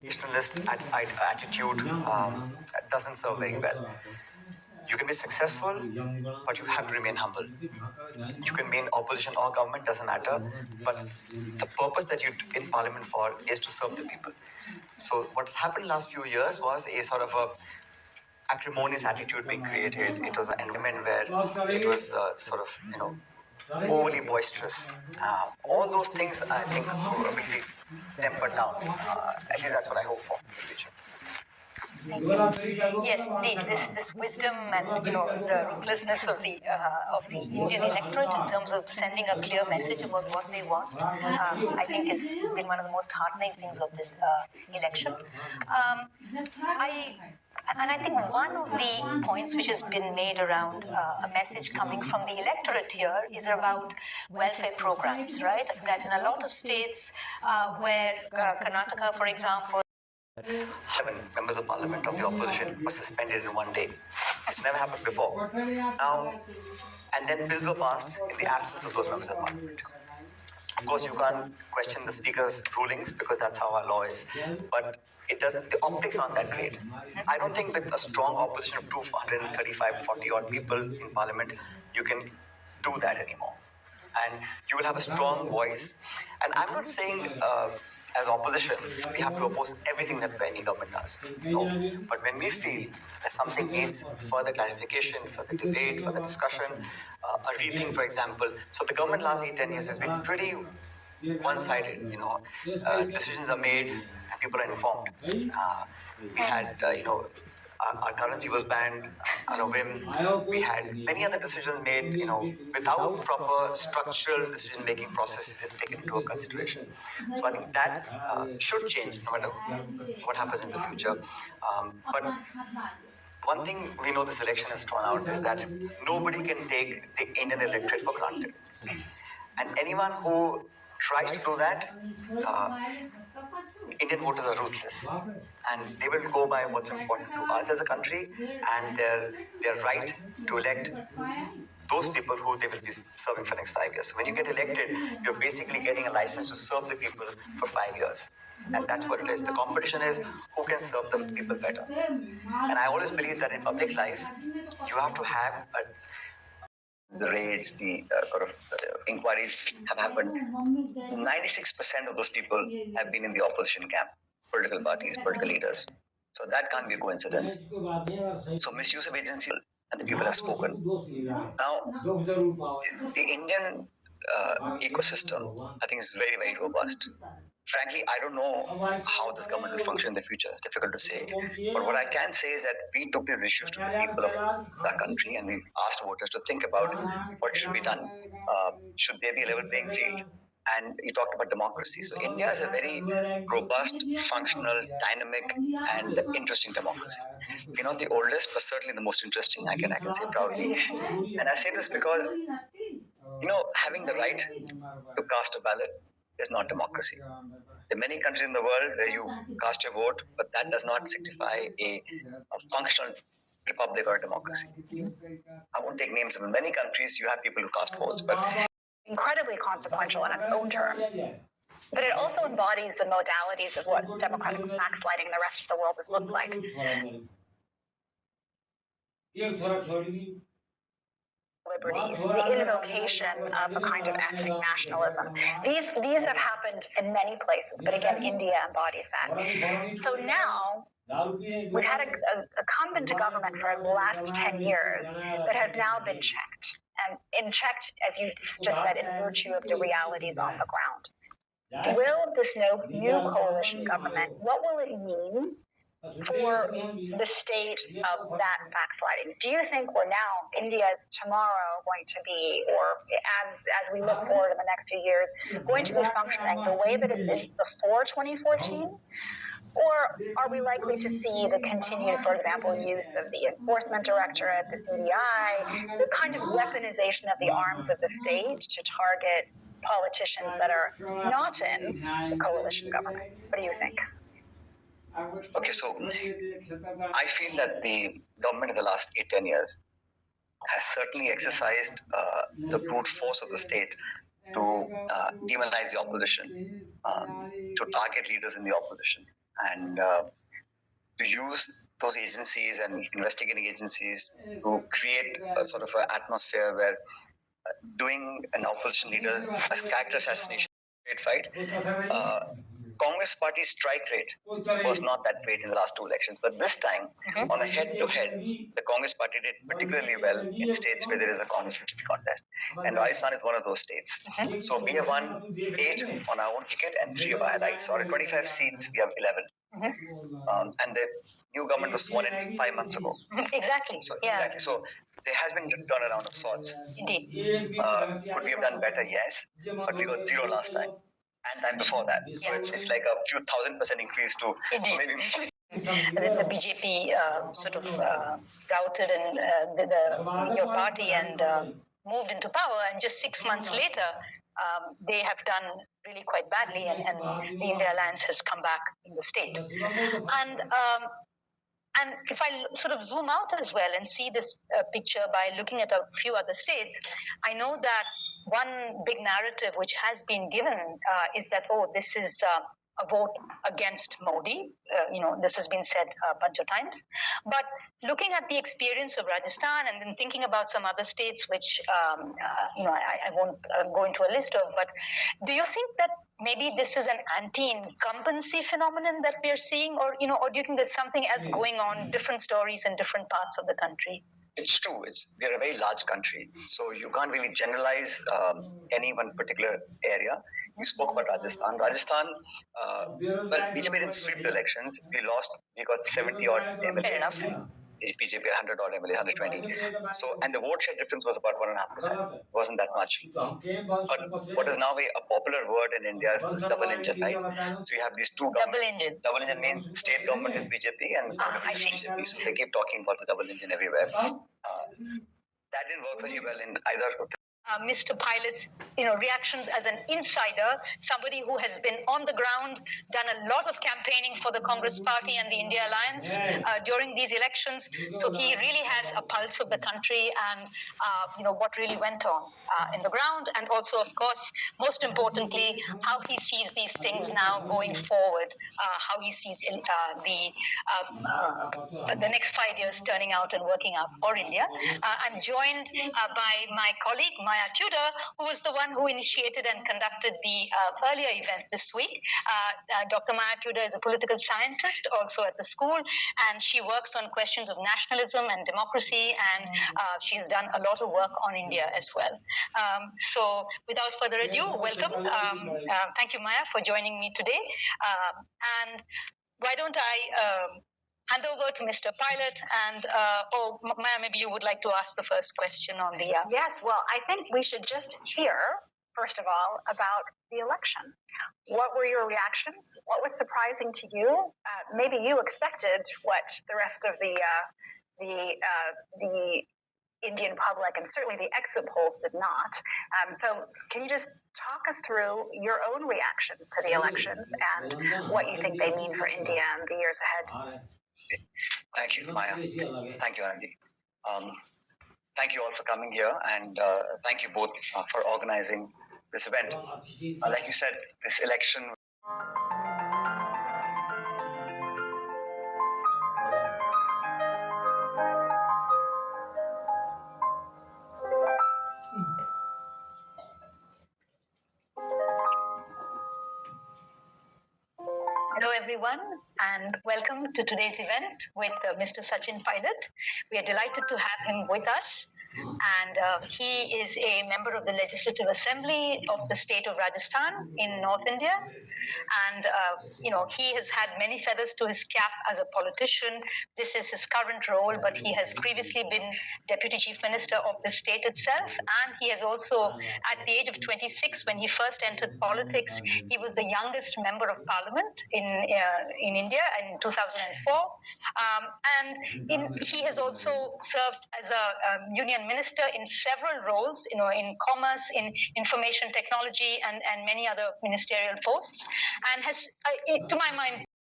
nationalist attitude doesn't serve very well. You can be successful, but you have to remain humble. You can be in opposition or government, doesn't matter. But the purpose that you're in parliament for is to serve the people. So what's happened last few years was a sort of a acrimonious attitude being created. It was an environment where it was sort of, overly boisterous. All those things, I think, will be tempered down. At least that's what I hope for in the future. Yes, indeed. This wisdom and the ruthlessness of the Indian electorate in terms of sending a clear message about what they want, I think has been one of the most heartening things of this election. I think one of the points which has been made around a message coming from the electorate here is about welfare programs, right? That in a lot of states where Karnataka, for example, 7 members of parliament of the opposition were suspended in one day. It's never happened before. Now, and then bills were passed in the absence of those members of parliament. Of course, you can't question the speaker's rulings because that's how our law is. But it doesn't. The optics aren't that great. I don't think with a strong opposition of 235, 40 odd people in parliament, you can do that anymore. And you will have a strong voice. And I'm not saying as opposition, we have to oppose everything that any government does. No. But when we feel that something needs further clarification, further debate, further discussion, a rethink, for example. So the government last 8-10 years has been pretty one-sided. Decisions are made and people are informed. We had, our currency was banned on a whim. We had many other decisions made, without proper structural decision-making processes taken into consideration. So I think that should change no matter what happens in the future. But one thing we know this election has drawn out is that nobody can take the Indian electorate for granted. And anyone who tries to do that, Indian voters are ruthless, and they will go by what's important to us as a country and their right to elect those people who they will be serving for the next 5 years. So when you get elected, you're basically getting a license to serve the people for 5 years. And that's what it is. The competition is who can serve the people better. And I always believe that in public life, you have to have the raids, the inquiries have happened. 96% of those people have been in the opposition camp, political parties, political leaders. So that can't be a coincidence. So misuse of agency, and the people have spoken. Now, the Indian ecosystem, I think, is very, very robust. Frankly, I don't know how this government will function in the future. It's difficult to say. But what I can say is that we took these issues to the people of the country and we asked voters to think about what should be done. Should there be a level playing field? And you talked about democracy. So India is a very robust, functional, dynamic, and interesting democracy. We're not the oldest, but certainly the most interesting, I can say proudly. And I say this because, having the right to cast a ballot is not democracy. There are many countries in the world where you cast your vote, but that does not signify a functional republic or a democracy. I won't take names, but in many countries you have people who cast votes, but incredibly consequential in its own terms. But it also embodies the modalities of what democratic backsliding in the rest of the world has looked like. Liberties, the invocation of a kind of ethnic nationalism. These have happened in many places, but again, India embodies that. So now, we've had a come into government for the last 10 years that has now been checked. And checked, as you just said, in virtue of the realities on the ground. Will this new coalition government, what will it mean for the state of that backsliding? Do you think we're now, India's tomorrow, going to be, or as we look forward in the next few years, going to be functioning the way that it did before 2014? Or are we likely to see the continued, for example, use of the enforcement directorate, the CDI, the kind of weaponization of the arms of the state to target politicians that are not in the coalition government? What do you think? Okay, so I feel that the government in the last 8-10 years has certainly exercised the brute force of the state to demonize the opposition, to target leaders in the opposition. and to use those agencies and investigating agencies to create a sort of an atmosphere where doing an opposition leader as character assassination right? Congress party's strike rate was not that great in the last two elections, but this time, on a head-to-head, the Congress party did particularly well in states where there is a Congress 50 contest, and Rajasthan is one of those states. So we have won 8 on our own ticket and 3 of our allies. So out of 25 seats, we have 11. And the new government was sworn in 5 months ago. Exactly. So, exactly. So there has been a turnaround of sorts. Indeed. Could we have done better? Yes, but we got 0 last time, and time before that. So it's like a few 1,000% increase to maybe. The BJP sort of routed and your party and moved into power, and just 6 months later, they have done really quite badly, and the India Alliance has come back in the state. And if I sort of zoom out as well and see this picture by looking at a few other states, I know that one big narrative which has been given is that, oh, this is a vote against Modi. This has been said a bunch of times. But looking at the experience of Rajasthan and then thinking about some other states, which I won't go into a list of, but do you think that maybe this is an anti-incumbency phenomenon that we are seeing, or do you think there's something else going on, different stories in different parts of the country? It's true. They're a very large country, so you can't really generalize any one particular area. You spoke about Rajasthan. Well, BJP didn't sweep the elections. We lost. We got 70 odd MLAs. Fair enough. BJP 100 odd MLAs, 120. So, and the vote share difference was about 1.5%. It wasn't that much. But what is now a popular word in India is double engine, right? So you have these two double engine. Double engine means state government is BJP and I see. BJP. So they keep talking about the double engine everywhere. That didn't work very well in either of the Mr. Pilot's reactions as an insider, somebody who has been on the ground, done a lot of campaigning for the Congress Party and the India Alliance during these elections. So he really has a pulse of the country and what really went on in the ground, and also, of course, most importantly, how he sees these things now going forward, how he sees the next 5 years turning out and working out for India. I'm joined by my colleague, Maya Tudor, who was the one who initiated and conducted the earlier event this week. Dr. Maya Tudor is a political scientist also at the school, and she works on questions of nationalism and democracy, and she's done a lot of work on India as well. So without further ado, welcome. Thank you, Maya, for joining me today. And why don't I hand over to Mr. Pilot, and Maya, maybe you would like to ask the first question on the... Yes, well, I think we should just hear, first of all, about the election. What were your reactions? What was surprising to you? Maybe you expected what the rest of the Indian public and certainly the exit polls did not. So can you just talk us through your own reactions to the elections and what you think they mean for India and the years ahead? Thank you, Maya. Thank you, Andy. Thank you all for coming here, and thank you both for organizing this event. Like you said, this election... Hello, everyone, and welcome to today's event with Mr. Sachin Pilot. We are delighted to have him with us, and he is a member of the Legislative Assembly of the state of Rajasthan in North India. And, he has had many feathers to his cap as a politician. This is his current role, but he has previously been Deputy Chief Minister of the state itself. And he has also, at the age of 26, when he first entered politics, he was the youngest member of parliament in India in 2004. He has also served as a union minister in several roles, in commerce, in information technology, and many other ministerial posts, and has, to my mind,